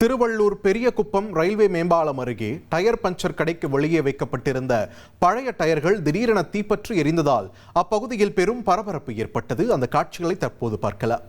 Tiruvallur Periyakuppam railway மேம்பாலம் அருகே tyre puncture கடைக்கு வெளியே வைக்கப்பட்டிருந்த பழைய டயர்கள் திடீரென தீப்பற்றி எரிந்ததால் அப்பகுதியில் பெரும் பரபரப்பு ஏற்பட்டது. அந்த காட்சிகளை தற்போது பார்க்கலாம்.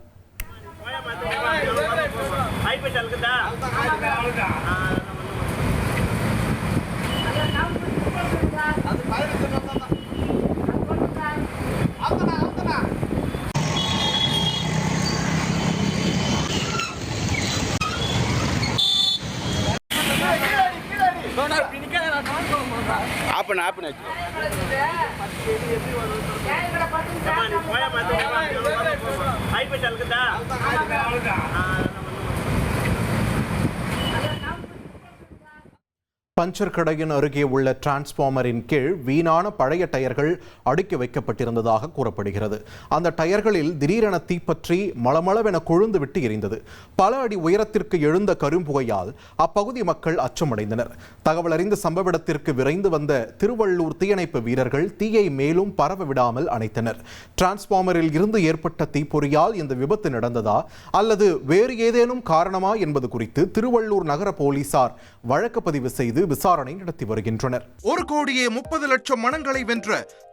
பஞ்சர் கடையின் அருகே உள்ள டிரான்ஸ்பார்மரின் கீழ் வீணான பழைய டயர்கள் அடுக்கி வைக்கப்பட்டிருந்ததாக கூறப்படுகிறது. அந்த டயர்களில் திடீரென தீப்பற்றி மளமளவென கொழுந்து விட்டு எரிந்தது. பல அடி உயரத்திற்கு எழுந்த கரும்புகையால் அப்பகுதி மக்கள் அச்சமடைந்தனர். தகவல் அறிந்து சம்பவ இடத்திற்கு விரைந்து வந்த திருவள்ளூர் தீயணைப்பு வீரர்கள் தீயை மேலும் பரவ விடாமல் அணைத்தனர். டிரான்ஸ்பார்மரில் இருந்து ஏற்பட்ட தீப்பொறியால் இந்த விபத்து நடந்ததா அல்லது வேறு ஏதேனும் காரணமா என்பது குறித்து திருவள்ளூர் நகர போலீசார் வழக்கு பதிவு செய்து விசாரணை நடத்தி வருகின்றனர். 1,30,00,000 மனங்களை வென்ற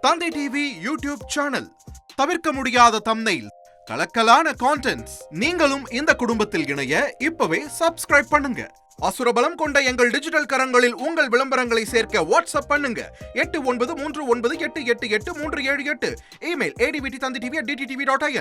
தந்தை டிவி யூடியூப் சேனல். தவிர்க்க முடியாத தம்ப்நெயில், கலக்கலான கான்டென்ட்ஸ். நீங்களும் இந்த குடும்பத்தில் இணைய இப்பவே சப்ஸ்கிரைப் பண்ணுங்க. அசுரபலம் கொண்ட எங்கள் டிஜிட்டல் கரங்களில் உங்கள் விளம்பரங்களை சேர்க்க வாட்ஸ்அப் பண்ணுங்க. 8939888838. Email advtthanditv@dttv.in.